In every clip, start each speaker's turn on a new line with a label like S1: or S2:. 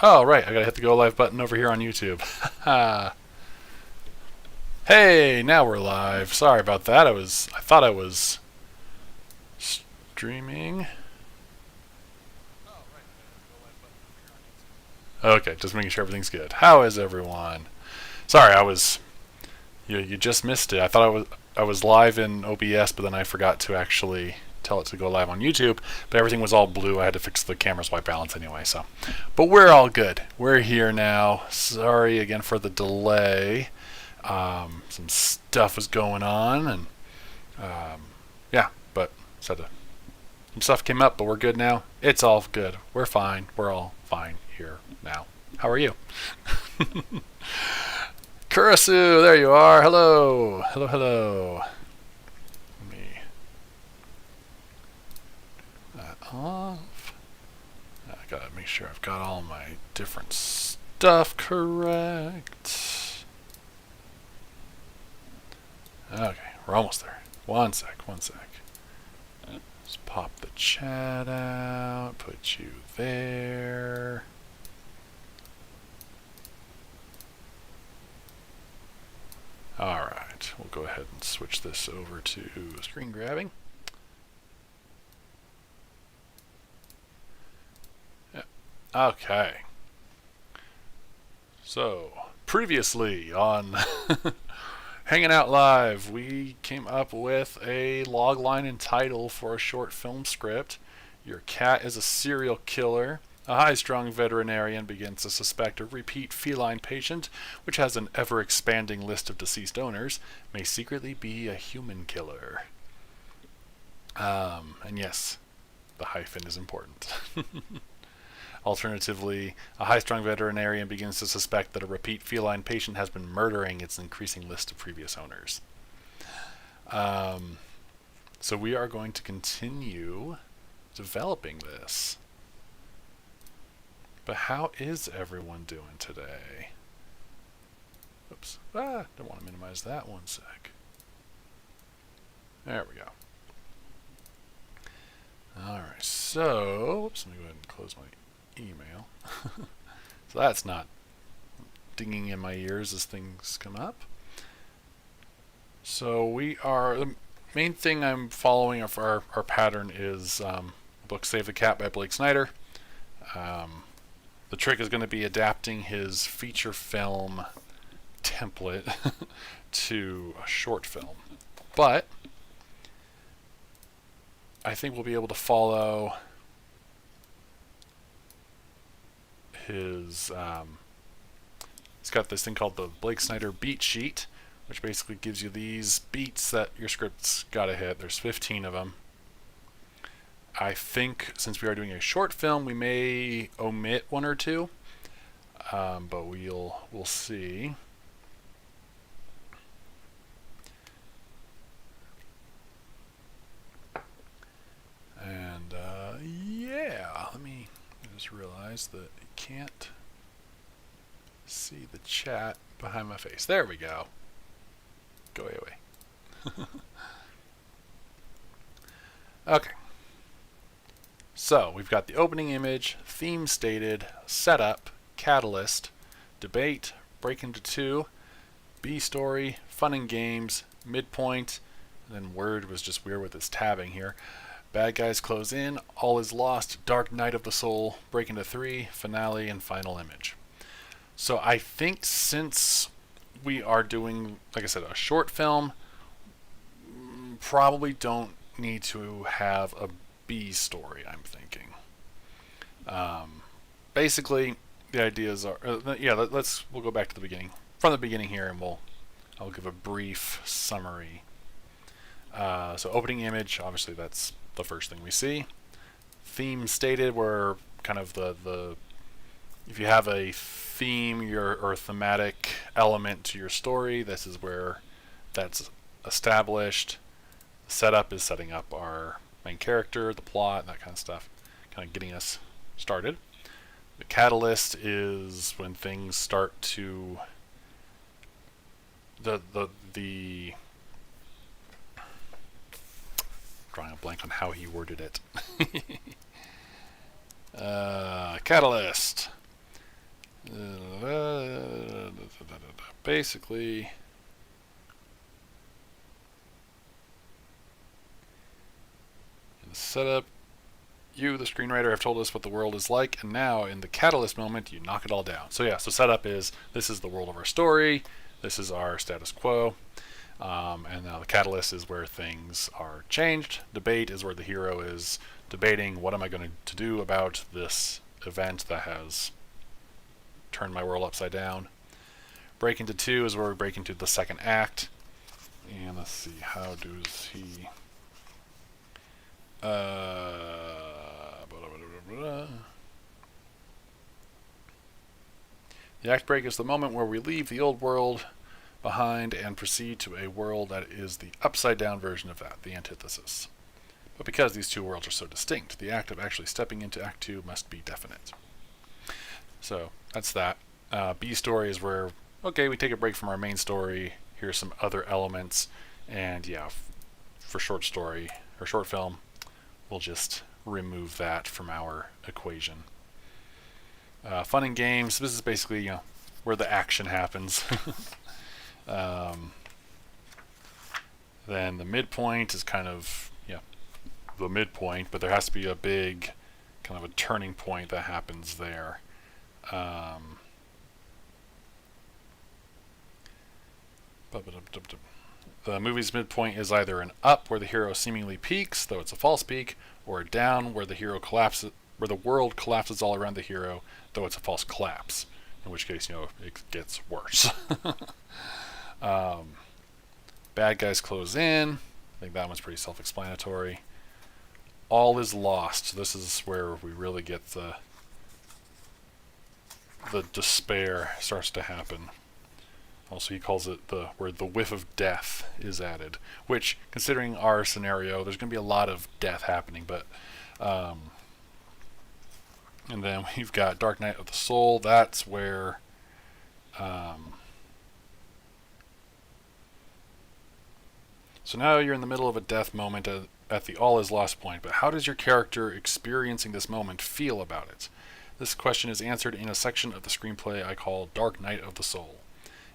S1: Oh, right. I gotta hit the go live button over here on YouTube. Hey, now we're live. Sorry about that. I thought I was streaming. Okay, just making sure everything's good. How is everyone? Sorry, you just missed it. I thought I was live in OBS, but then I forgot to actually tell it to go live on YouTube. But everything was all blue. I had to fix the camera's white balance anyway. But we're all good. We're here now. Sorry again for the delay. Some stuff was going on, and yeah, but some stuff came up, but we're good now. It's all good. We're fine. We're all fine here now. How are you? Kurisu, there you are. Hello. Hello. Let me that off. I gotta make sure I've got all my different stuff correct. Okay, we're almost there. One sec. Just pop the chat out, put you there. Alright, we'll go ahead and switch this over to screen grabbing. Yeah. Okay. So, previously on Hanging Out Live, we came up with a logline and title for a short film script. Your cat is a serial killer. A high-strung veterinarian begins to suspect a repeat feline patient, which has an ever-expanding list of deceased owners, may secretly be a human killer. And yes, the hyphen is important. Alternatively, a high-strung veterinarian begins to suspect that a repeat feline patient has been murdering its increasing list of previous owners. So we are going to continue developing this. But how is everyone doing today? Oops. Don't want to minimize that. One sec. There we go. Alright, so let me go ahead and close my email. So that's not dinging in my ears as things come up. So the main thing I'm following of our pattern is the book Save the Cat by Blake Snyder. The trick is going to be adapting his feature film template to a short film. But I think we'll be able to follow his he's got this thing called the Blake Snyder beat sheet, which basically gives you these beats that your script's got to hit. There's 15 of them. I think since we are doing a short film, we may omit one or two, but we'll see. And yeah, I just realized that you can't see the chat behind my face. There we go. Go away. Okay. So we've got the opening image, theme stated, setup, catalyst, debate, break into two, B story, fun and games, midpoint, and then word was just weird with this tabbing here. Bad guys close in, all is lost, dark night of the soul, break into three, finale, and final image. So I think since we are doing, like I said, a short film, probably don't need to have a B story, I'm thinking. Basically, the ideas are we'll go back to the beginning, from the beginning here, and I'll give a brief summary. So opening image, obviously that's the first thing we see. Theme stated, where kind of the if you have a theme or a thematic element to your story, this is where that's established. The setup is setting up our main character, the plot, and that kind of stuff, kind of getting us started. The catalyst is when things start to the drawing a blank on how he worded it. Catalyst. Basically, in the setup, you, the screenwriter, have told us what the world is like, and now, in the catalyst moment, you knock it all down. So yeah, so setup is, this is the world of our story, this is our status quo, and now the catalyst is where things are changed. Debate is where the hero is debating, what am I going to do about this event that has turned my world upside down. Break into 2 is where we break into the second act. And let's see, how does he... The act break is the moment where we leave the old world behind and proceed to a world that is the upside down version of that, the antithesis. But because these two worlds are so distinct, the act of actually stepping into Act 2 must be definite. So that's that. B story is where, okay, we take a break from our main story, here's some other elements, and yeah, for short story, or short film, we'll just remove that from our equation. Fun and games, this is basically, where the action happens. Then the midpoint is kind of, the midpoint, but there has to be a big, kind of a turning point that happens there. The movie's midpoint is either an up, where the hero seemingly peaks, though it's a false peak, or a down, where the hero collapses, where the world collapses all around the hero, though it's a false collapse. In which case, it gets worse. Bad guys close in. I think that one's pretty self-explanatory. All is lost. This is where we really get the despair starts to happen. Also, he calls it where the whiff of death is added. Which, considering our scenario, there's going to be a lot of death happening. But, and then we've got Dark Night of the Soul. That's where, so now you're in the middle of a death moment at the all is lost point. But how does your character experiencing this moment feel about it? This question is answered in a section of the screenplay I call Dark Night of the Soul.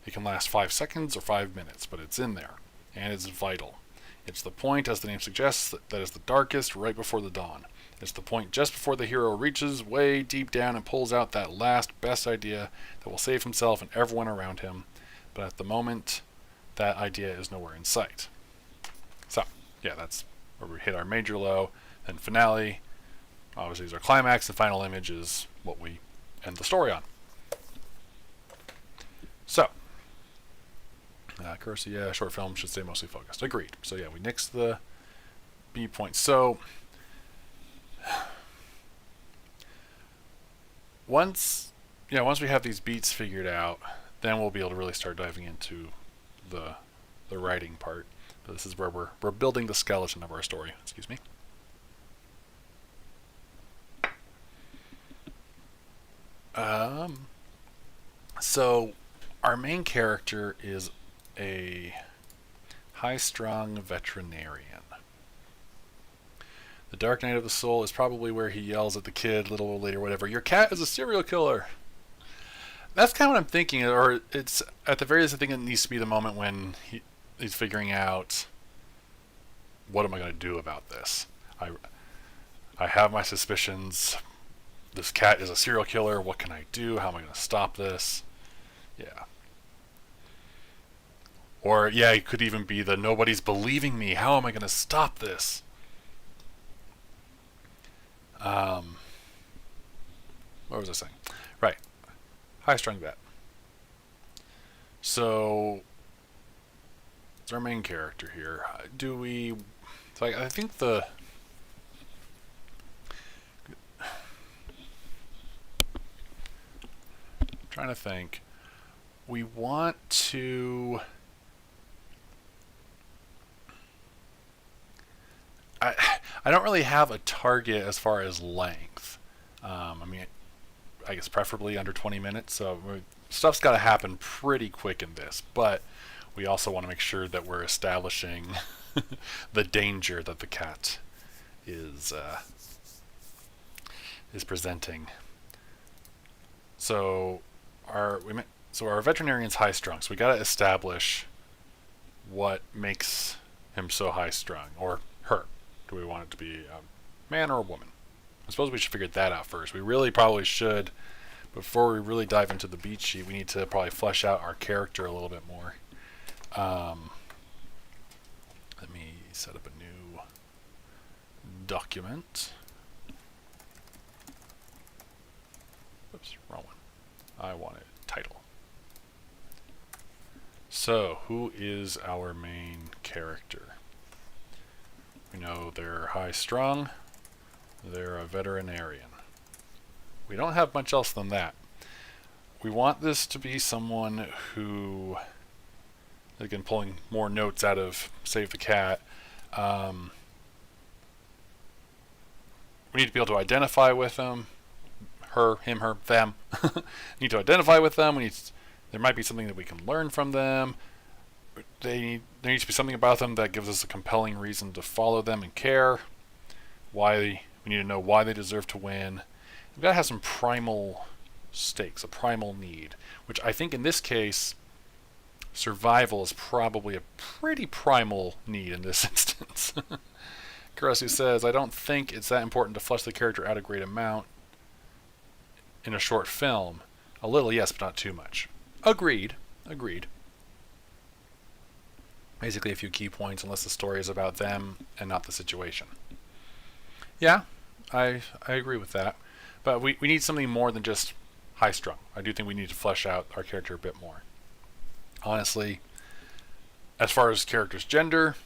S1: It can last 5 seconds or 5 minutes, but it's in there, and it's vital. It's the point, as the name suggests, that is the darkest right before the dawn. It's the point just before the hero reaches way deep down and pulls out that last best idea that will save himself and everyone around him, but at the moment, that idea is nowhere in sight. So, yeah, that's where we hit our major low, then finale. Obviously, is our climax, and final image is what we end the story on. So, Cursor, yeah, short film should stay mostly focused. Agreed. So yeah, we nixed the B point. So once we have these beats figured out, then we'll be able to really start diving into the writing part. But this is where we're building the skeleton of our story. Excuse me. So our main character is a high-strung veterinarian. The Dark Night of the Soul is probably where he yells at the kid, little old lady or whatever, "Your cat is a serial killer." That's kind of what I'm thinking, or it's at the very least I think it needs to be the moment when he's figuring out, what am I going to do about this? I have my suspicions. This cat is a serial killer. What can I do? How am I going to stop this? Yeah. Or, yeah, it could even be the nobody's believing me. How am I going to stop this? What was I saying? Right. High-strung vet. So, it's our main character here. Do we... So I think the... I'm trying to think. We want to... I don't really have a target as far as length. I mean, I guess preferably under 20 minutes. So stuff's got to happen pretty quick in this. But we also want to make sure that we're establishing the danger that the cat is presenting. So So our veterinarian's high strung. So we got to establish what makes him so high strung, or her. Do we want it to be a man or a woman? I suppose we should figure that out first. We really probably should, before we really dive into the beat sheet, we need to probably flesh out our character a little bit more. Let me set up a new document. Oops, wrong one. I wanted title. So, who is our main character? We know they're high strung. They're a veterinarian. We don't have much else than that. We want this to be someone who, again, pulling more notes out of Save the Cat, we need to be able to identify with them. Her, him, her, them. Need to identify with them. There might be something that we can learn from them. There needs to be something about them that gives us a compelling reason to follow them and care. We need to know why they deserve to win. We've got to have some primal stakes, a primal need, which I think in this case, survival is probably a pretty primal need in this instance. Karasu says, I don't think it's that important to flesh the character out a great amount in a short film. A little, yes, but not too much. Agreed. Basically a few key points, unless the story is about them and not the situation. Yeah, I agree with that. But we need something more than just high strung. I do think we need to flesh out our character a bit more. Honestly, as far as character's gender,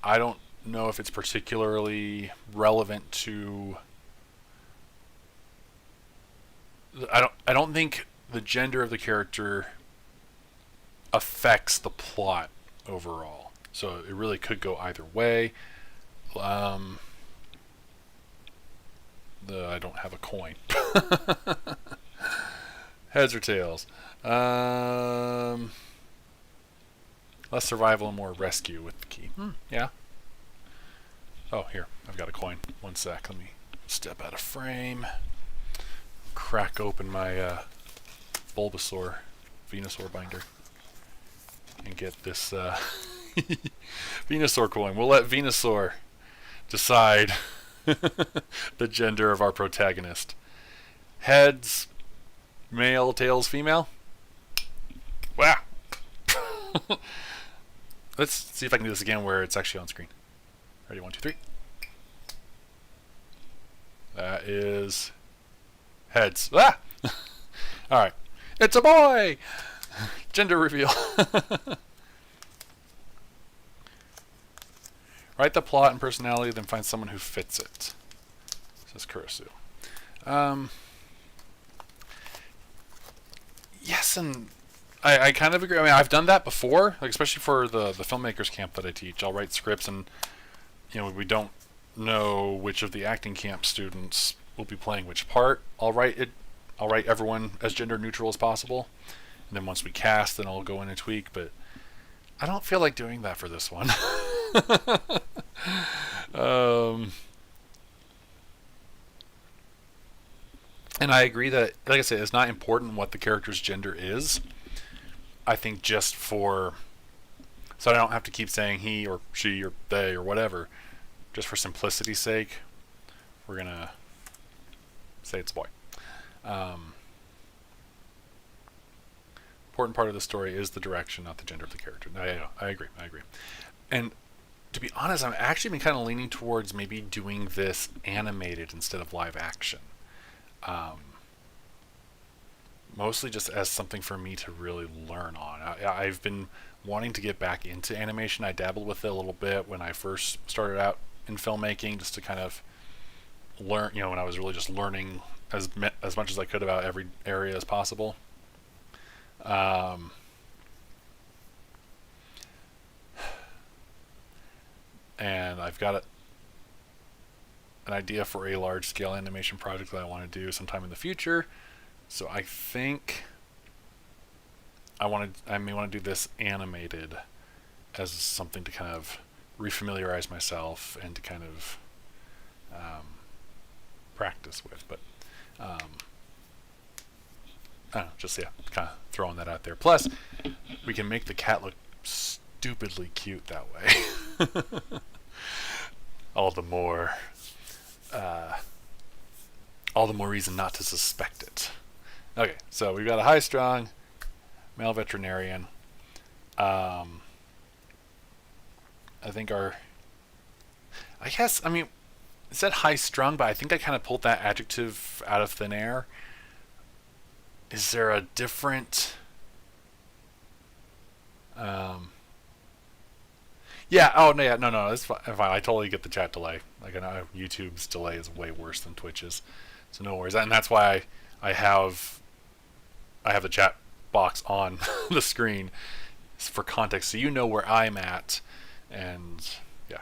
S1: I don't know if it's particularly relevant to... I don't think the gender of the character affects the plot overall. So it really could go either way. I don't have a coin. Heads or tails? Less survival and more rescue with the key. Yeah. Oh, here. I've got a coin. 1 sec. Let me step out of frame. Crack open my Bulbasaur Venusaur binder. And get this Venusaur coin. We'll let Venusaur decide the gender of our protagonist. Heads, male, tails, female. Wow. Let's see if I can do this again where it's actually on screen. Ready? 1, 2, 3. That is heads. Ah! Alright. It's a boy! Gender reveal. Write the plot and personality, then find someone who fits it. Says Karasu. Yes, and I kind of agree. I mean, I've done that before, like especially for the filmmakers camp that I teach. I'll write scripts, and we don't know which of the acting camp students will be playing which part. I'll write everyone as gender neutral as possible, and then once we cast, then I'll go in and tweak. But I don't feel like doing that for this one. And I agree that, like I said, it's not important what the character's gender is. I think just so I don't have to keep saying he or she or they or whatever, just for simplicity's sake, we're gonna say it's a boy. Important part of the story is the direction, not the gender of the character. I agree. And to be honest, I've actually been kind of leaning towards maybe doing this animated instead of live action. Mostly just as something for me to really learn on. I've been wanting to get back into animation. I dabbled with it a little bit when I first started out in filmmaking, just to kind of learn, when I was really just learning as much as I could about every area as possible. And I've got an idea for a large-scale animation project that I want to do sometime in the future. So I think I may want to do this animated as something to kind of refamiliarize myself and to kind of practice with. But I don't know, just yeah, kind of throwing that out there. Plus, we can make the cat look stupidly cute that way. all the more, uh, all the more reason not to suspect it. Okay, so we've got a high-strung male veterinarian. I think I guess, I mean, it said high-strung, but I think I kind of pulled that adjective out of thin air. Is there a different... yeah, oh, no, yeah, no, it's fine. I totally get the chat delay. Like, I know YouTube's delay is way worse than Twitch's, so no worries. And that's why I have the chat box on the screen for context, so you know where I'm at, and yeah.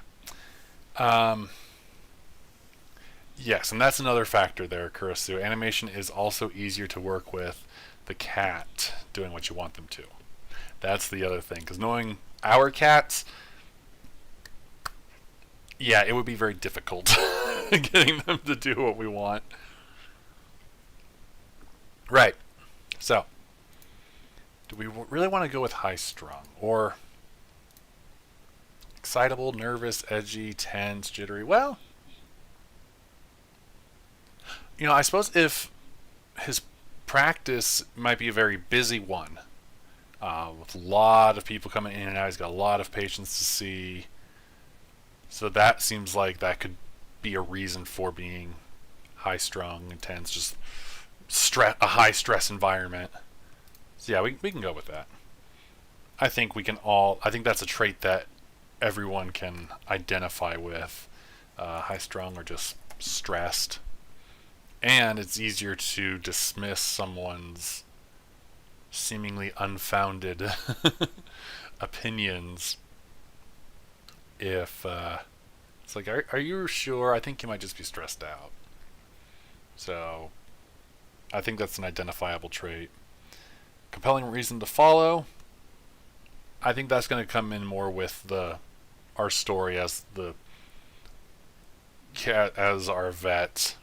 S1: Yes, and that's another factor there, Kurisu. Animation is also easier to work with the cat doing what you want them to. That's the other thing, because knowing our cats, yeah, it would be very difficult getting them to do what we want. Right. So, do we really want to go with high-strung, or excitable, nervous, edgy, tense, jittery? Well, you know, I suppose if his practice might be a very busy one, with a lot of people coming in and out, he's got a lot of patients to see. So that seems like that could be a reason for being high-strung, intense, just a high-stress environment. So yeah, we can go with that. I think that's a trait that everyone can identify with. High-strung or just stressed. And it's easier to dismiss someone's seemingly unfounded opinions if it's like, are you sure? I think you might just be stressed out. So I think that's an identifiable trait. Compelling reason to follow. I think that's going to come in more with our story as the cat, as our vet.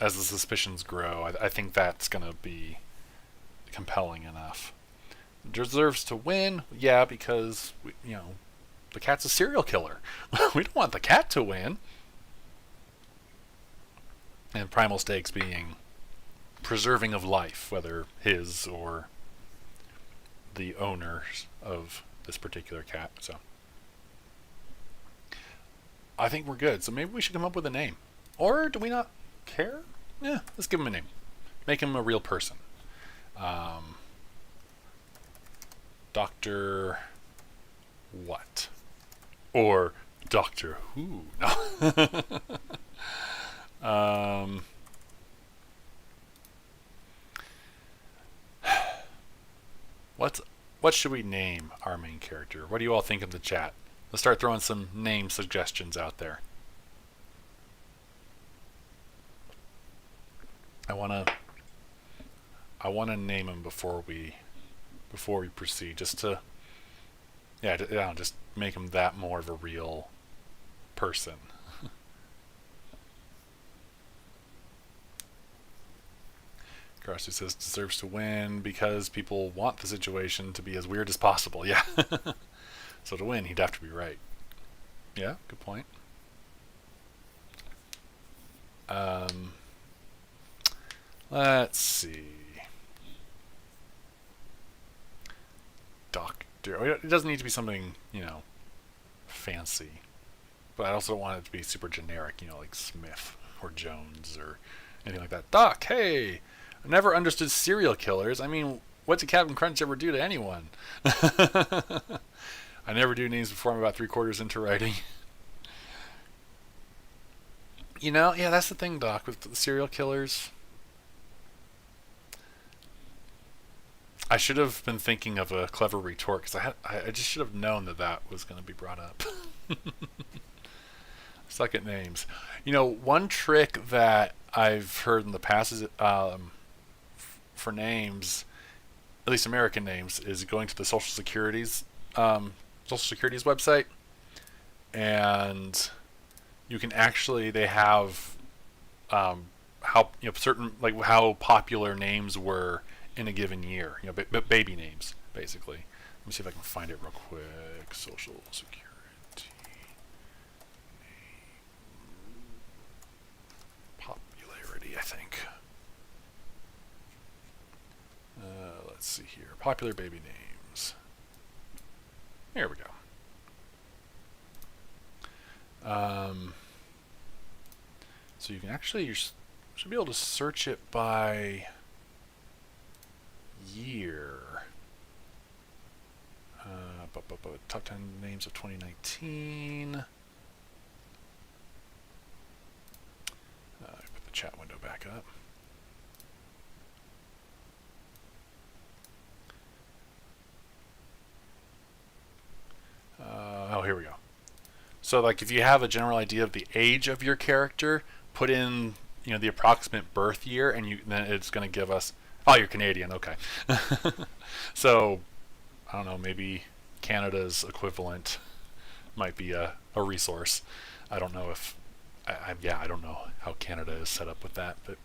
S1: As the suspicions grow, I think that's going to be compelling enough. Deserves to win, yeah, because the cat's a serial killer. We don't want the cat to win. And primal stakes being preserving of life, whether his or the owners of this particular cat. So I think we're good. So maybe we should come up with a name. Or do we not care? Yeah, let's give him a name. Make him a real person. Dr. What? Or Doctor Who? No. What should we name our main character? What do you all think in the chat? Let's start throwing some name suggestions out there. I wanna name him before we proceed, just to just make him that more of a real person. Karasu says deserves to win because people want the situation to be as weird as possible. Yeah. So to win, he'd have to be right. Yeah, good point. Let's see. Doctor. It doesn't need to be something, fancy. But I also don't want it to be super generic, like Smith or Jones or anything like that. Doc, hey! I never understood serial killers. I mean, what did Captain Crunch ever do to anyone? I never do names before I'm about 3/4 into writing. Yeah, that's the thing, Doc, with the serial killers. I should have been thinking of a clever retort, because I just should have known that was going to be brought up. Suck at names. One trick that I've heard in the past is for names, at least American names, is going to the Social Security's website, and you can actually, they have how certain like how popular names were in a given year. Baby names basically. Let me see if I can find it real quick. Social Security popularity, I think. Let's see here. Popular baby names. There we go. So you can actually, you should be able to search it by year. Top 10 names of 2019. Put the chat window back up. Oh, here we go. So, like, if you have a general idea of the age of your character, put in, the approximate birth year, and then it's going to give us. Oh, you're Canadian. Okay. So, I don't know. Maybe Canada's equivalent might be a resource. I don't know if. I don't know how Canada is set up with that, but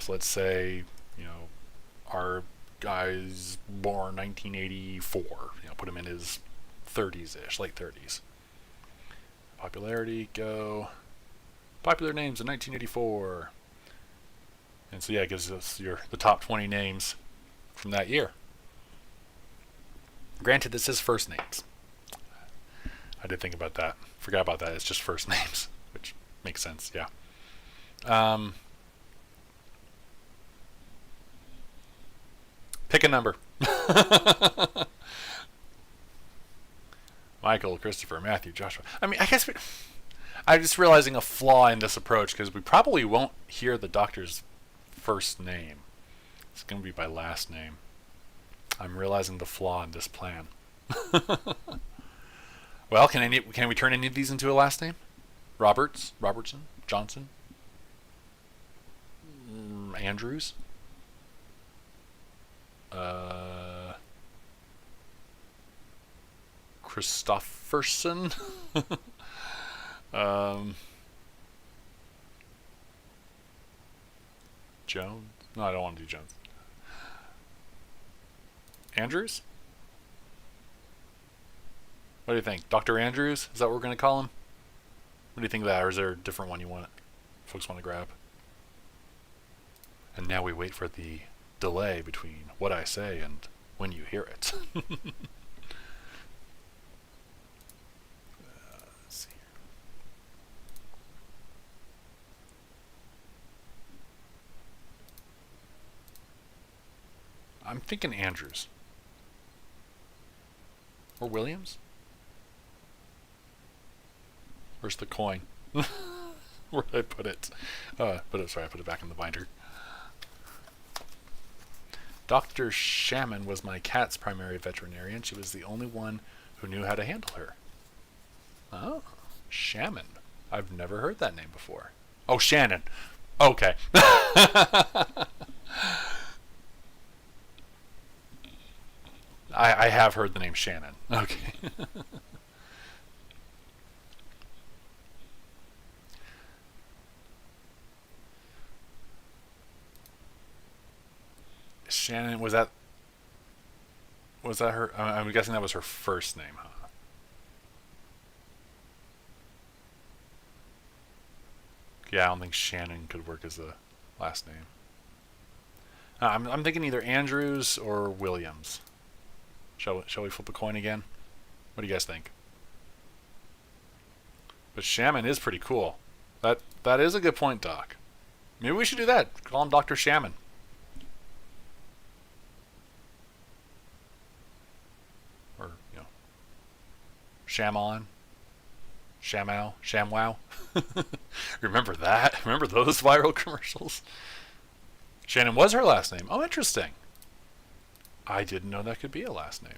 S1: so let's say our guy's born 1984. Put him in his 30s-ish, late 30s. Popularity, go. Popular names in 1984. And so it gives us the top 20 names from that year. Granted, this is first names. I did think about that. Forgot about that. It's just first names, which makes sense, yeah. Pick a number. Michael, Christopher, Matthew, Joshua. I mean, I guess I'm just realizing a flaw in this approach because we probably won't hear the doctor's first name. It's going to be by last name. I'm realizing the flaw in this plan. Well, can we turn any of these into a last name? Roberts, Robertson, Johnson, Andrews, Christofferson. Jones? No, I don't want to do Jones. Andrews? What do you think? Dr. Andrews? Is that what we're going to call him? What do you think of that? Or is there a different one folks want to grab? And now we wait for the delay between what I say and when you hear it. Let's see. I'm thinking Andrews. Or Williams? Where's the coin? Where did I put it? I put it back in the binder. Dr. Shaman was my cat's primary veterinarian. She was the only one who knew how to handle her. Oh, Shaman. I've never heard that name before. Oh, Shannon. Okay. I have heard the name Shannon. Okay. Shannon, was that her? I'm guessing that was her first name, huh? Yeah, I don't think Shannon could work as a last name. I'm thinking either Andrews or Williams. Shall we flip a coin again? What do you guys think? But Shaman is pretty cool. That is a good point, Doc. Maybe we should do that. Call him Dr. Shaman. Or, Shamon. Shamow. Shamwow. Remember that? Remember those viral commercials? Shannon was her last name. Oh, interesting. I didn't know that could be a last name.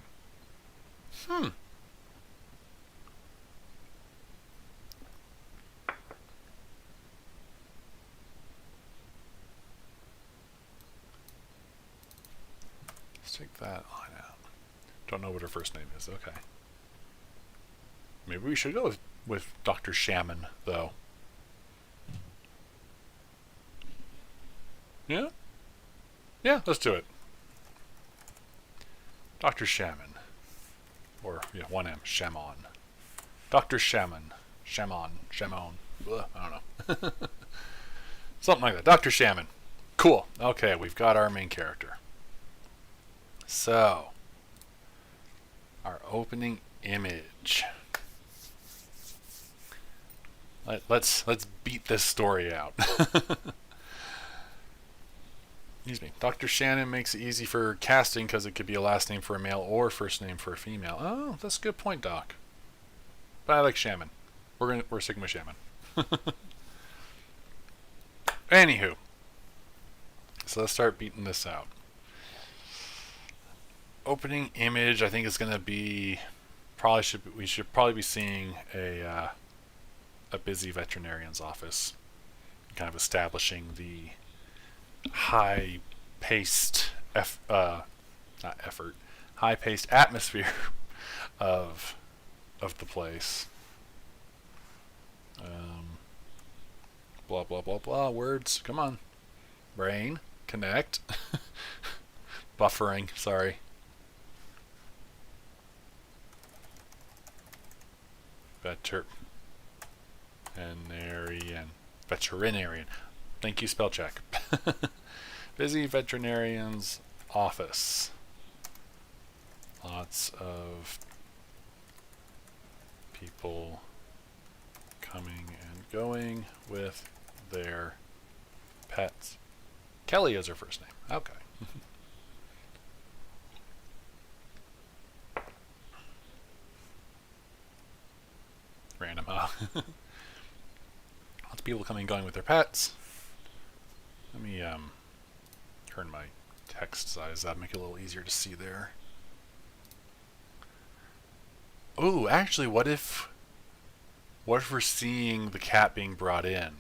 S1: Let's take that line out. Don't know what her first name is. Okay. Maybe we should go with Dr. Shaman, though. Yeah? Yeah, let's do it. Dr. Shaman. Or, yeah, 1M. Shaman. Dr. Shaman. Shaman. Shamon. Ugh, I don't know. Something like that. Dr. Shaman. Cool. Okay, we've got our main character. So, our opening image. Let's beat this story out. Excuse me. Dr. Shannon makes it easy for casting because it could be a last name for a male or first name for a female. Oh, that's a good point, Doc. But I like Shaman. We're sticking with Shaman. Anywho, so let's start beating this out. Opening image, I think is going to be we should probably be seeing a busy veterinarian's office, kind of establishing the high-paced high-paced atmosphere of the place. Blah blah blah blah. Words, come on, brain, connect. Buffering. Sorry. Veterinarian. Thank you, spell check. Busy veterinarian's office. Lots of people coming and going with their pets. Kelly is her first name. Okay. Random, huh? Lots of people coming and going with their pets. Let me turn my text size up, make it a little easier to see there. Ooh, actually, what if we're seeing the cat being brought in,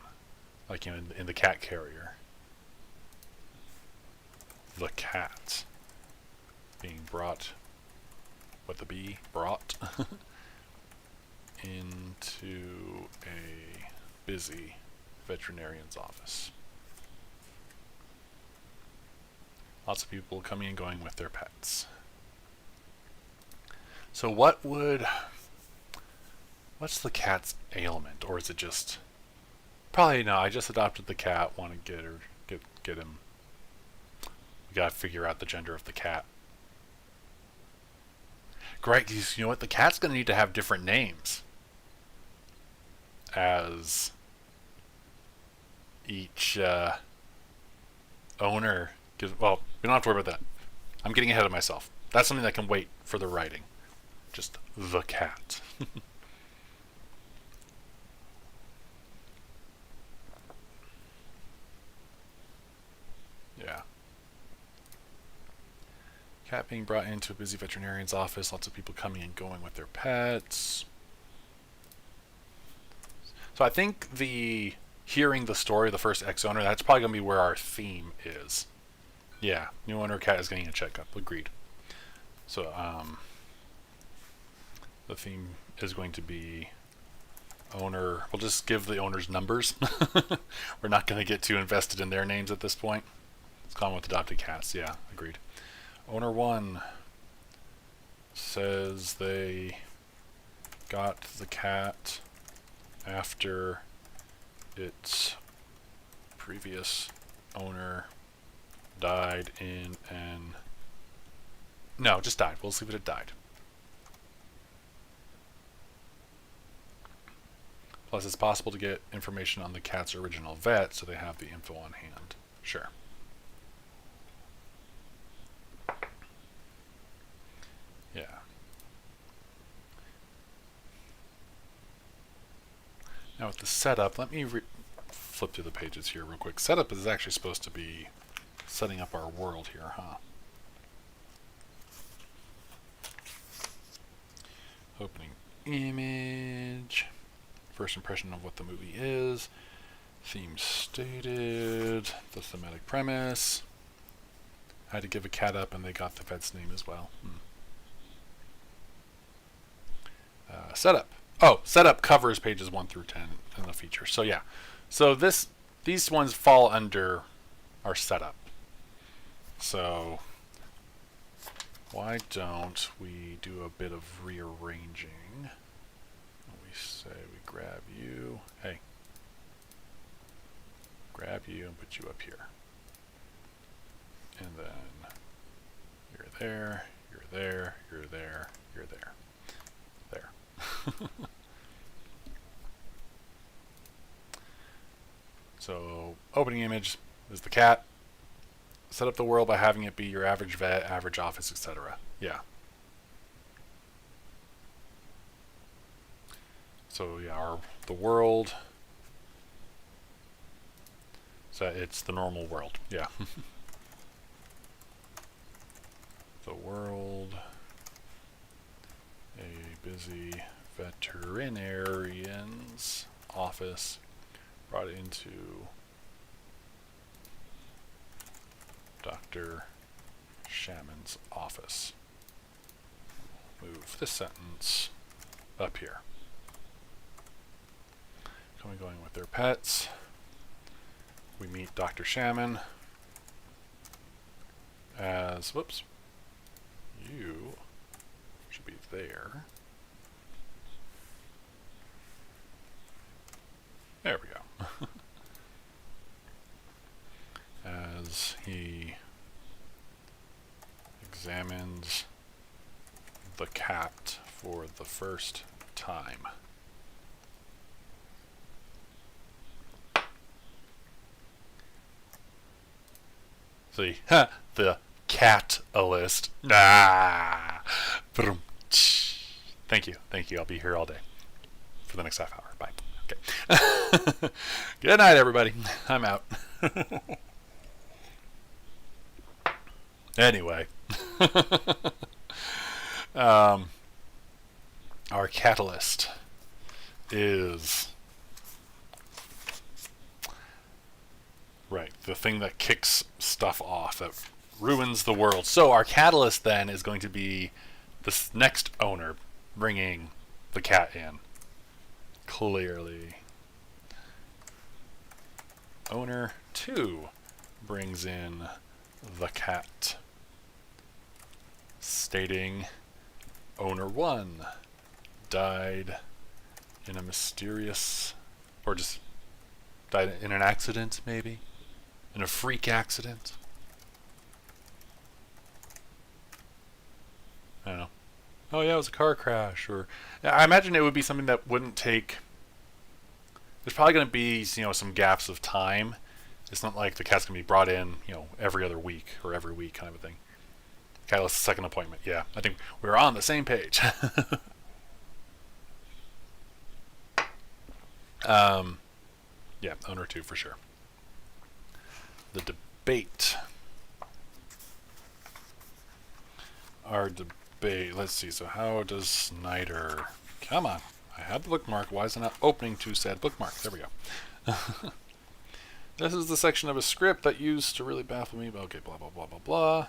S1: like in the cat carrier? The cat being brought, what the bee brought, into a busy veterinarian's office. Lots of people coming and going with their pets. So what's the cat's ailment? Or is it just, probably no, I just adopted the cat, want to get him. We gotta figure out the gender of the cat. Great, you know what, the cat's gonna need to have different names as each owner gives. Well, we don't have to worry about that. I'm getting ahead of myself. That's something that can wait for the writing. Just the cat. Yeah. Cat being brought into a busy veterinarian's office. Lots of people coming and going with their pets. So I think hearing the story of the first ex-owner, that's probably going to be where our theme is. Yeah, new owner cat is getting a checkup. Agreed. So, the theme is going to be owner. We'll just give the owners numbers. We're not going to get too invested in their names at this point. It's common with adopted cats. Yeah, agreed. Owner 1 says they got the cat after its previous owner died in an... No, just died. We'll see if it died. Plus, it's possible to get information on the cat's original vet, so they have the info on hand. Sure. Yeah. Now with the setup, let me flip through the pages here real quick. Setup is actually supposed to be setting up our world here, huh? Opening image. First impression of what the movie is. Theme stated. The thematic premise. I had to give a cat up and they got the vet's name as well. Setup. Oh, setup covers pages 1 through 10 in the feature. So yeah. So these ones fall under our setup. So why don't we do a bit of rearranging? We say we grab you. Hey. Grab you and put you up here. And then you're there, you're there, you're there, you're there. There. So opening image is the cat. Set up the world by having it be your average vet, average office, etc. Yeah. So yeah, the world. So it's the normal world. Yeah. The world. A busy veterinarian's office brought into Dr. Shaman's office. Move this sentence up here. Going with their pets. We meet Dr. Shaman as, whoops, you should be there. There we go. As he examines the cat for the first time. See, the catalyst. Ah. Thank you. I'll be here all day for the next half hour. Bye. Okay. Good night, everybody. I'm out. Anyway, our catalyst is right, the thing that kicks stuff off, that ruins the world. So our catalyst then is going to be this next owner bringing the cat in. Clearly. Owner 2 brings in the cat, stating owner 1 died in a mysterious, or just died in an accident, maybe? In a freak accident? I don't know. Oh yeah, it was a car crash, or I imagine it would be something that wouldn't take. There's probably going to be, some gaps of time. It's not like the cat's going to be brought in, every other week or every week kind of a thing. Catalyst's second appointment. Yeah, I think we're on the same page. Yeah, owner 2 for sure. The debate. Our debate. Let's see. So how does Snyder... Come on. I had the bookmark. Why is it not opening to said bookmark? There we go. This is the section of a script that used to really baffle me. Okay, blah, blah, blah, blah, blah.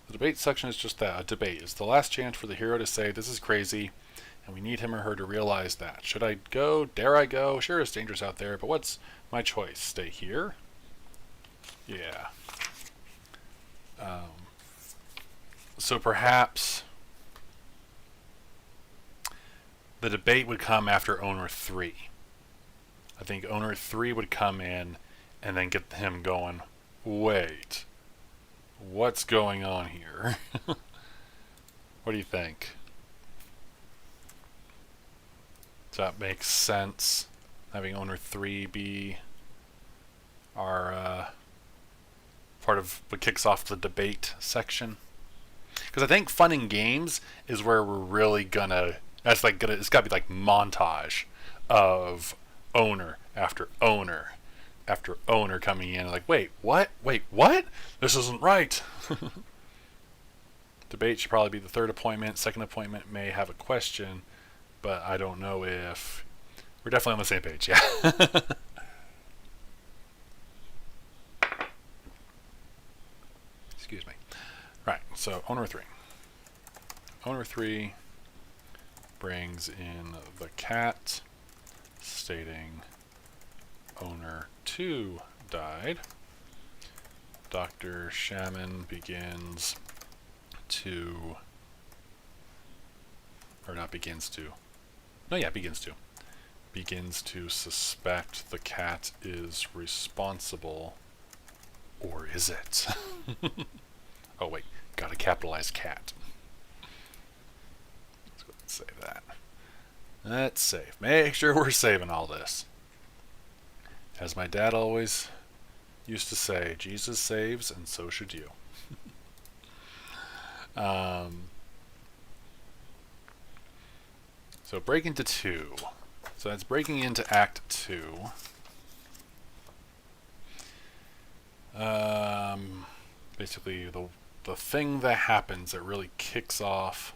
S1: The debate section is just that, a debate. It's the last chance for the hero to say, this is crazy, and we need him or her to realize that. Should I go? Dare I go? Sure, it's dangerous out there, but what's my choice? Stay here? Yeah. So perhaps the debate would come after owner 3. I think owner 3 would come in and then get him going, wait, what's going on here? What do you think? Does that make sense? Having owner 3 be our part of what kicks off the debate section? Because I think fun and games is where we're really gonna. That's like gonna. It's got to be like montage of owner after owner after owner coming in. Like, wait, what? Wait, what? This isn't right. Debate should probably be the third appointment. Second appointment may have a question, but I don't know if we're definitely on the same page. Yeah. Excuse me. Right. So owner 3. owner 3 brings in the cat, stating owner 2 died. Dr. Shaman begins to, or not begins to, no, yeah, begins to suspect the cat is responsible, or is it? Oh wait, gotta capitalize cat. Let's go ahead and save that. Let's save. Make sure we're saving all this. As my dad always used to say, Jesus saves, and so should you. So break into 2. So that's breaking into Act 2. Basically, the thing that happens that really kicks off.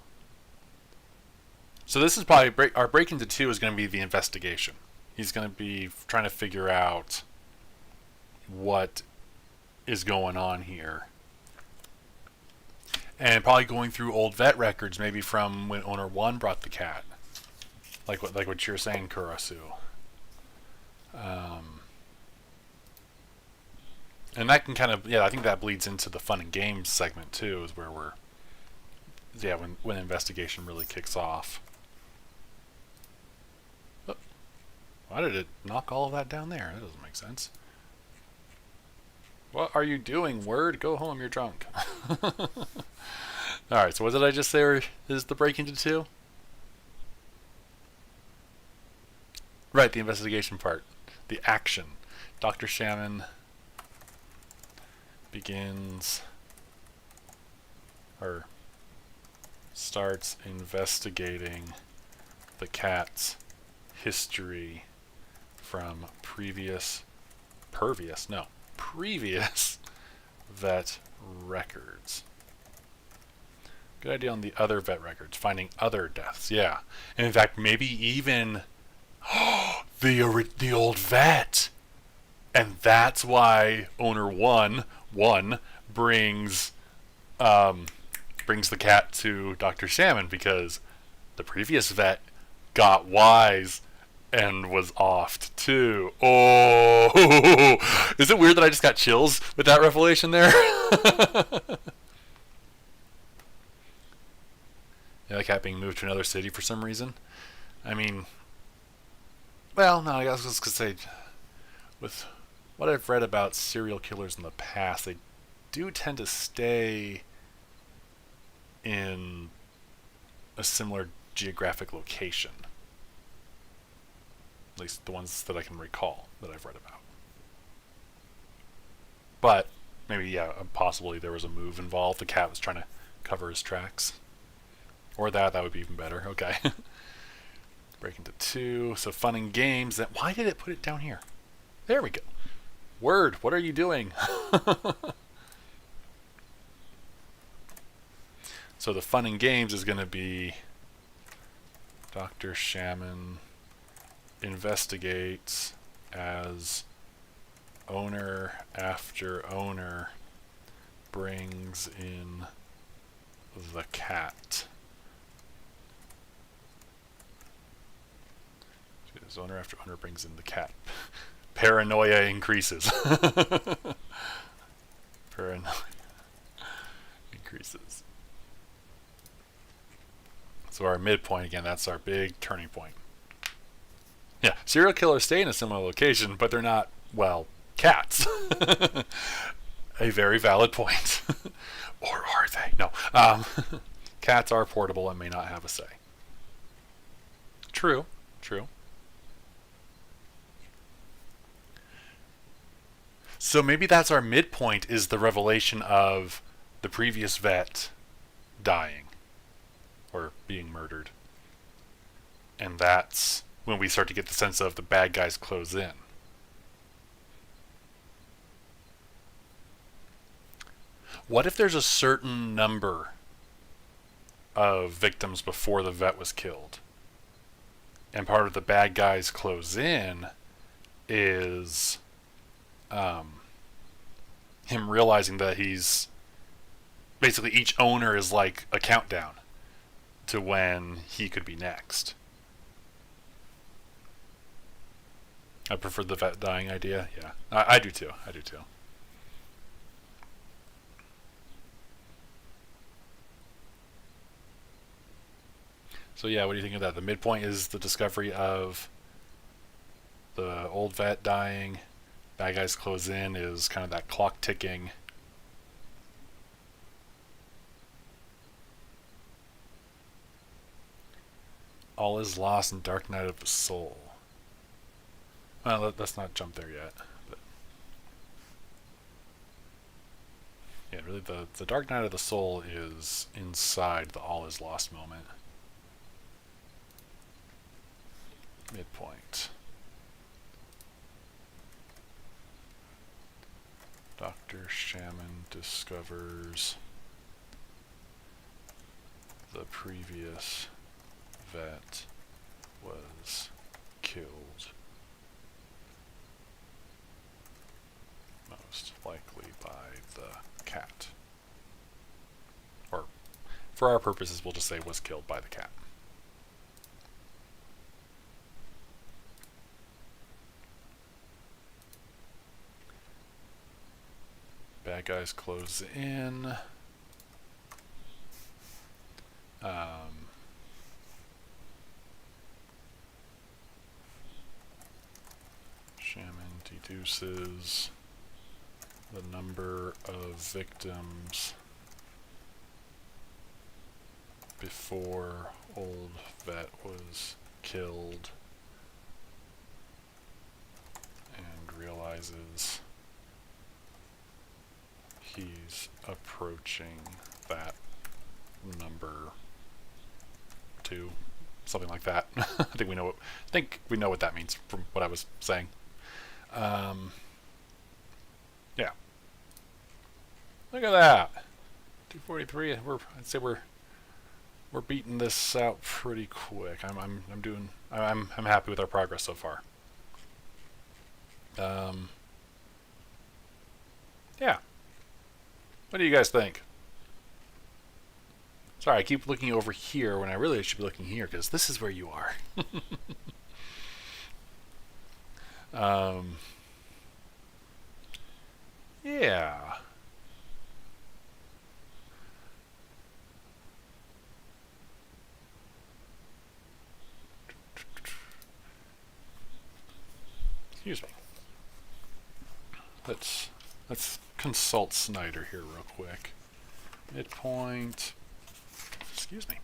S1: So this is probably our break into 2 is going to be the investigation. He's going to be trying to figure out what is going on here. And probably going through old vet records, maybe from when owner 1 brought the cat. Like what you're saying, Kurasu. And that can kind of, I think that bleeds into the fun and games segment too, is where we're, when investigation really kicks off. Oh, why did it knock all of that down there? That doesn't make sense. What are you doing, Word? Go home, you're drunk. Alright, so what did I just say is the break into 2? Right, the investigation part. The action. Dr. Shaman begins, or starts investigating the cat's history from previous vet records. Good idea on the other vet records, finding other deaths. Yeah, and in fact, maybe even the old vet, and that's why owner one brings the cat to Dr. Shaman, because the previous vet got wise and was offed too. Oh, is it weird that I just got chills with that revelation there? The cat being moved to another city for some reason. I mean, well, no, I guess I was going to say, with what I've read about serial killers in the past, they do tend to stay in a similar geographic location. At least the ones that I can recall that I've read about. But maybe, possibly there was a move involved. The cat was trying to cover his tracks. Or that would be even better. Okay. Break into 2. So fun and games. Why did it put it down here? There we go. Word, what are you doing? So the fun and games is going to be Dr. Shaman investigates as owner after owner brings in the cat. As owner after owner brings in the cat. Paranoia increases. Paranoia increases. So our midpoint, again, that's our big turning point. Yeah, serial killers stay in a similar location, but they're not, well, cats. A very valid point. Or are they? No. Cats are portable and may not have a say. True. So maybe that's our midpoint, is the revelation of the previous vet dying or being murdered. And that's when we start to get the sense of the bad guys close in. What if there's a certain number of victims before the vet was killed? And part of the bad guys close in is him realizing that he's basically, each owner is like a countdown. to when he could be next. I prefer the vet dying idea. Yeah, I do too. I do too. So yeah, what do you think of that? The midpoint is the discovery of the old vet dying. Bad guys close in is kind of that clock ticking. All is lost in Dark Night of the Soul. Well, let's not jump there yet. But yeah, really, the Dark Night of the Soul is inside the All is Lost moment. Midpoint. Dr. Shaman discovers the previous vet was killed, most likely by the cat. Or, for our purposes, we'll just say was killed by the cat. Bad guys close in. Shaman deduces the number of victims before old vet was killed and realizes he's approaching that number 2, something like that. I think we know what that means from what I was saying. Yeah. Look at that. 243. I'd say we're beating this out pretty quick. I'm happy with our progress so far. Yeah. What do you guys think? Sorry, I keep looking over here when I really should be looking here, because this is where you are. Yeah. Excuse me. Let's consult Snyder here real quick. Midpoint. Excuse me.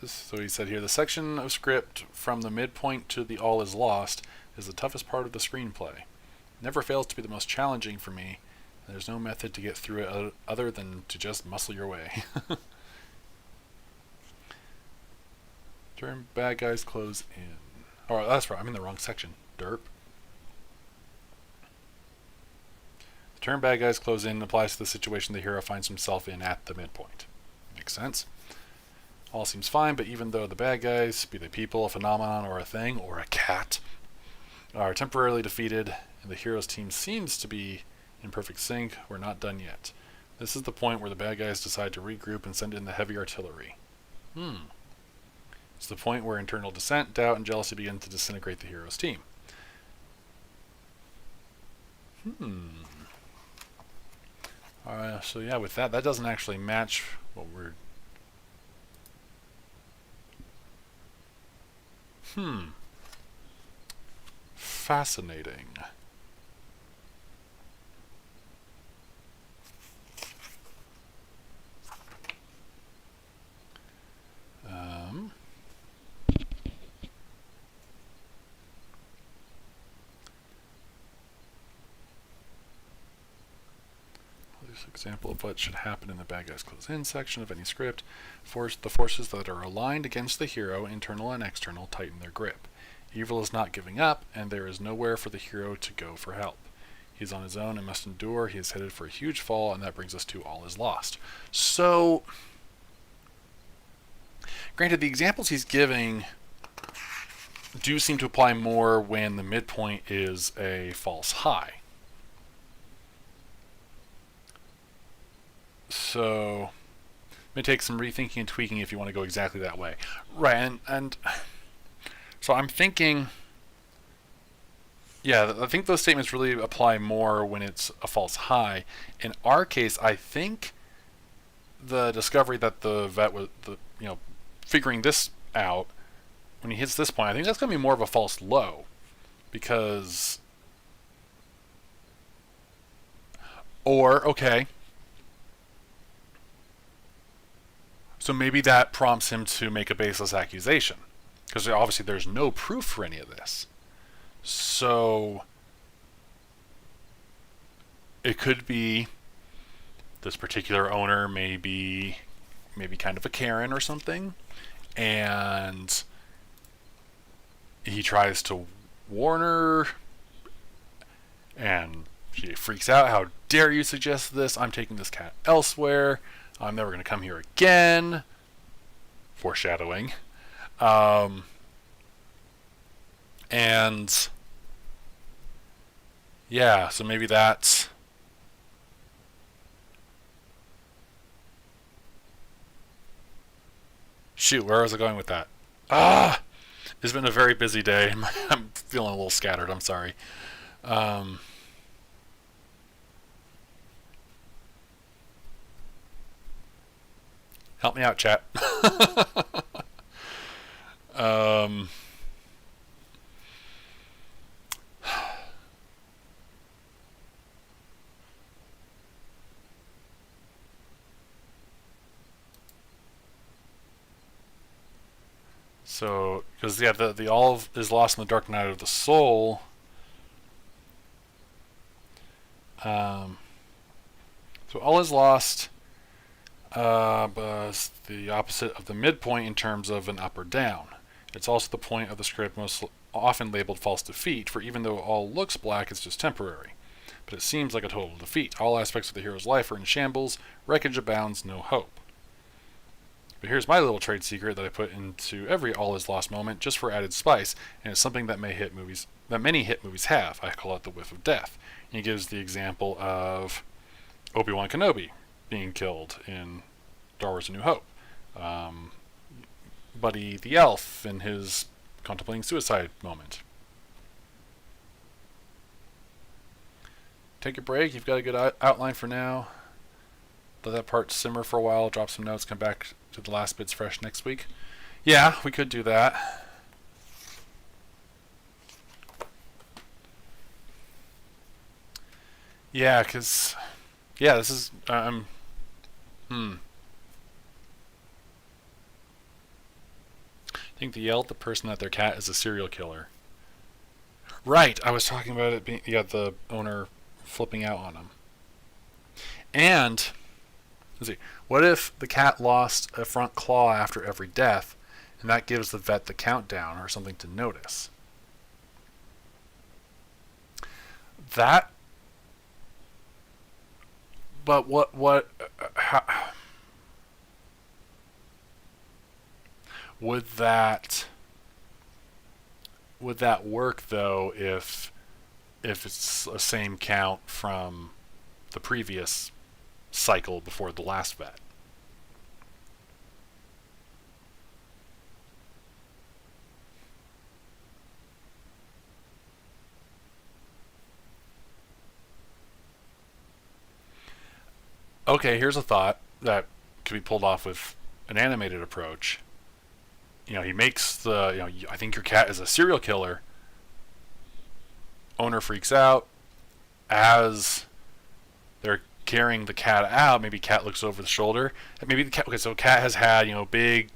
S1: So he said here, the section of script from the midpoint to the all is lost is the toughest part of the screenplay. It never fails to be the most challenging for me. There's no method to get through it other than to just muscle your way. Turn bad guys close in. Oh, that's right. I'm in the wrong section. Derp. The term bad guys close in applies to the situation the hero finds himself in at the midpoint. Makes sense. All seems fine, but even though the bad guys, be they people, a phenomenon, or a thing, or a cat, are temporarily defeated, and the hero's team seems to be in perfect sync, we're not done yet. This is the point where the bad guys decide to regroup and send in the heavy artillery. It's the point where internal dissent, doubt, and jealousy begin to disintegrate the hero's team. So yeah, with that doesn't actually match what we're... Fascinating. Example of what should happen in the bad guys close in section of any script. The forces that are aligned against the hero, internal and external, tighten their grip. Evil is not giving up, and there is nowhere for the hero to go for help. He's on his own and must endure. He is headed for a huge fall, and that brings us to all is lost. So, granted, the examples he's giving do seem to apply more when the midpoint is a false high. So it may take some rethinking and tweaking if you want to go exactly that way. Right, and so I'm thinking, yeah, I think those statements really apply more when it's a false high. In our case, I think the discovery that the vet was, figuring this out, when he hits this point, I think that's going to be more of a false low. Because, okay, so maybe that prompts him to make a baseless accusation. Because obviously there's no proof for any of this. So it could be this particular owner may be kind of a Karen or something, and he tries to warn her, and she freaks out. How dare you suggest this? I'm taking this cat elsewhere. I'm never going to come here again. Foreshadowing. And yeah, so maybe that's shoot, where was I going with that? It's been a very busy day. I'm feeling a little scattered. I'm sorry. Help me out, chat. So, because the all is lost in the dark night of the soul. So all is lost, but the opposite of the midpoint in terms of an up or down. It's also the point of the script most often labeled false defeat, for even though all looks black, it's just temporary. But it seems like a total defeat. All aspects of the hero's life are in shambles, wreckage abounds, no hope. But here's my little trade secret that I put into every all is lost moment just for added spice, and it's something that many hit movies have. I call it the whiff of death. And he gives the example of Obi-Wan Kenobi being killed in Star Wars: A New Hope. Buddy the Elf in his contemplating suicide moment. Take a break. You've got a good outline for now. Let that part simmer for a while, drop some notes, come back to the last bits fresh next week. Yeah, we could do that. Yeah, because... yeah, this is... I think they yelled at the person that their cat is a serial killer. Right, I was talking about it being... yeah, the owner flipping out on him. And... let's see. What if the cat lost a front claw after every death, and that gives the vet the countdown or something to notice? That... but how... would that work though if it's the same count from the previous cycle before the last vet? Okay, here's a thought that could be pulled off with an animated approach. He makes the, I think your cat is a serial killer. Owner freaks out. As they're carrying the cat out, maybe cat looks over the shoulder. Maybe the cat, okay, so cat has had, big,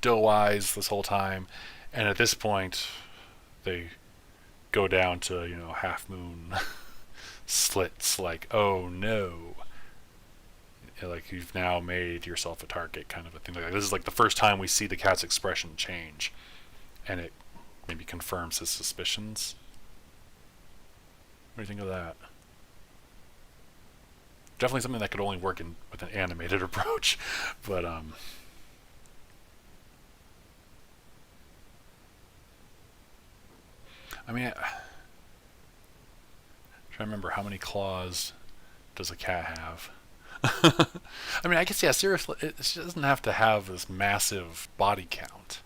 S1: doe eyes this whole time. And at this point, they go down to, half moon slits, like, oh no. Like you've now made yourself a target, kind of a thing. Like this is like the first time we see the cat's expression change, and it maybe confirms his suspicions. What do you think of that? Definitely something that could only work with an animated approach, but I mean, trying to remember how many claws does a cat have. I mean, I guess, yeah, seriously, it doesn't have to have this massive body count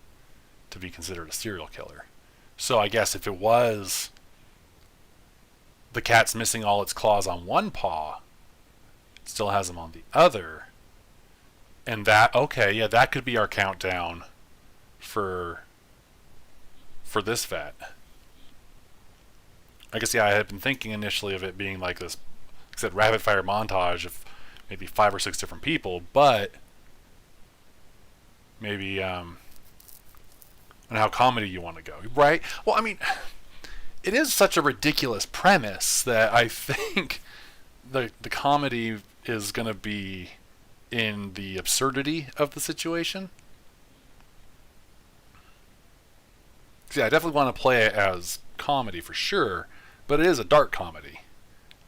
S1: to be considered a serial killer. So I guess if it was the cat's missing all its claws on one paw, it still has them on the other, and that, okay, yeah, that could be our countdown for this vet. I guess, yeah, I had been thinking initially of it being like this, like I said, rapid fire montage of maybe 5 or 6 different people, but maybe on how comedy you want to go, right? Well, I mean, it is such a ridiculous premise that I think the comedy is going to be in the absurdity of the situation. Yeah, I definitely want to play it as comedy for sure, but it is a dark comedy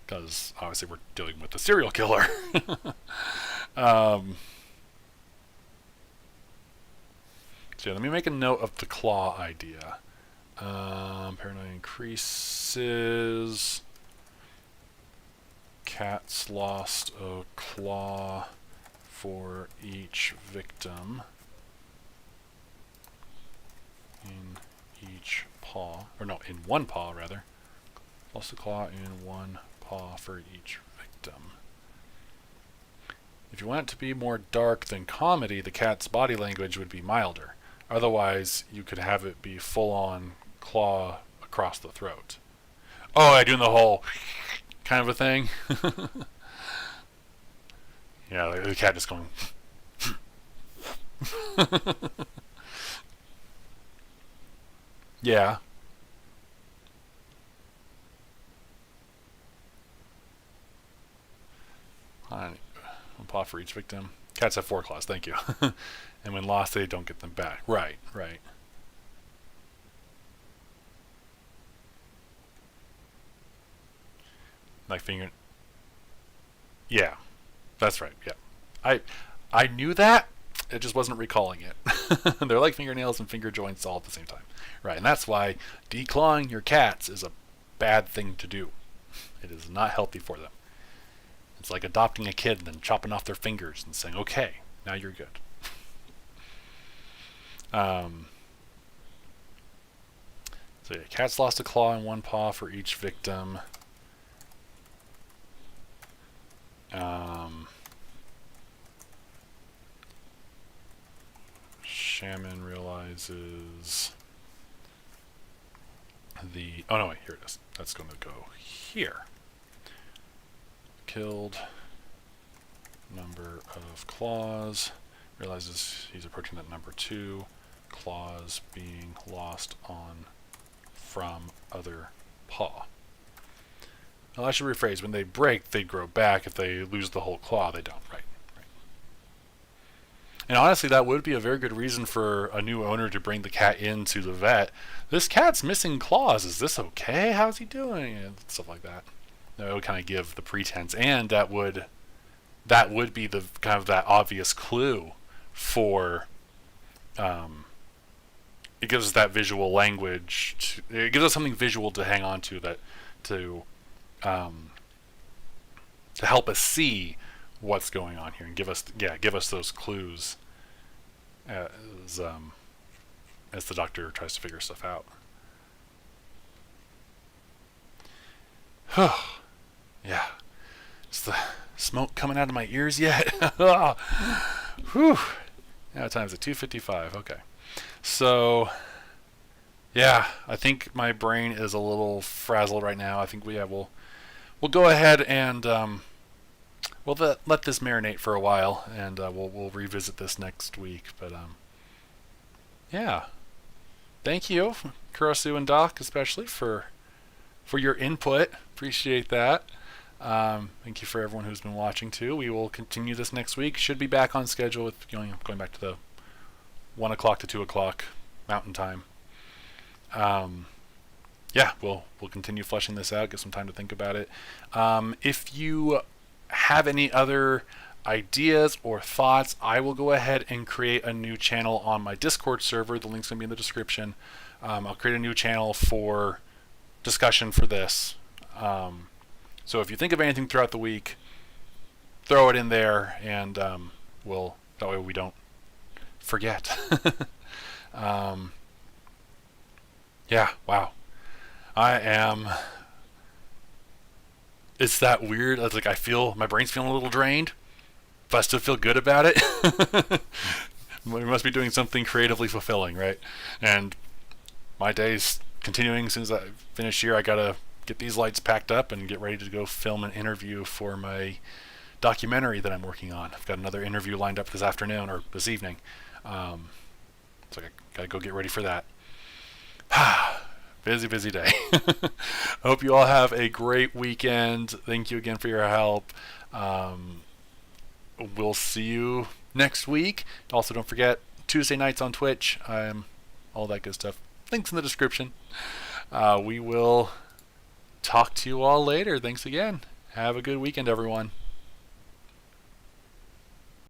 S1: because obviously we're dealing with a serial killer. So yeah, let me make a note of the claw idea. Paranoia increases. Cats lost a claw for each victim in each paw, or no, in one paw rather. Lost a claw in one paw for each victim. If you want it to be more dark than comedy, the cat's body language would be milder. Otherwise, you could have it be full-on claw across the throat. Oh, I doing the whole kind of a thing. Yeah, the cat just going. Yeah. One paw for each victim. Cats have 4 claws, thank you. And when lost, they don't get them back. Right, right. Like finger. Yeah, that's right. Yeah, I knew that. It just wasn't recalling it. They're like fingernails and finger joints all at the same time. Right, and that's why declawing your cats is a bad thing to do. It is not healthy for them. It's like adopting a kid and then chopping off their fingers and saying, okay, now you're good. So yeah, cats lost a claw in one paw for each victim. Shaman realizes the... Oh no, wait, here it is. That's going to go here. Killed. Number of claws. Realizes he's approaching that number 2. Claws being lost on from other paw. Now I should rephrase. When they break, they grow back. If they lose the whole claw, they don't. Right. And honestly, that would be a very good reason for a new owner to bring the cat into the vet. This cat's missing claws. Is this okay? How's he doing? And stuff like that. That would kind of give the pretense, and that would be the kind of that obvious clue for. It gives us that visual language. It gives us something visual to hang on to that to help us see what's going on here and give us those clues as the doctor tries to figure stuff out. Yeah, is the smoke coming out of my ears yet? Whew. Now time's at 2:55. Okay, so yeah, I think my brain is a little frazzled right now. I think we'll go ahead and we'll let this marinate for a while, and we'll revisit this next week. But yeah, thank you, Kurosu and Doc, especially for your input. Appreciate that. Thank you for everyone who's been watching too. We will continue this next week. Should be back on schedule with going back to the 1 o'clock to 2 o'clock Mountain Time. Yeah, we'll continue fleshing this out. Get some time to think about it. If you have any other ideas or thoughts, I will go ahead and create a new channel on my Discord server. The link's going to be in the description. I'll create a new channel for discussion for this. So if you think of anything throughout the week, throw it in there, and that way we don't forget. Yeah, wow. It's that weird. It's like I feel my brain's feeling a little drained, but I still feel good about it. We must be doing something creatively fulfilling, right? And my day's continuing. As soon as I finish here, I gotta get these lights packed up and get ready to go film an interview for my documentary that I'm working on. I've got another interview lined up this afternoon or this evening. So I gotta go get ready for that. Busy day. I hope you all have a great weekend. Thank you again for your help. We'll see you next week. Also, don't forget Tuesday nights on Twitch. All that good stuff. Links in the description. We will talk to you all later. Thanks again. Have a good weekend, everyone.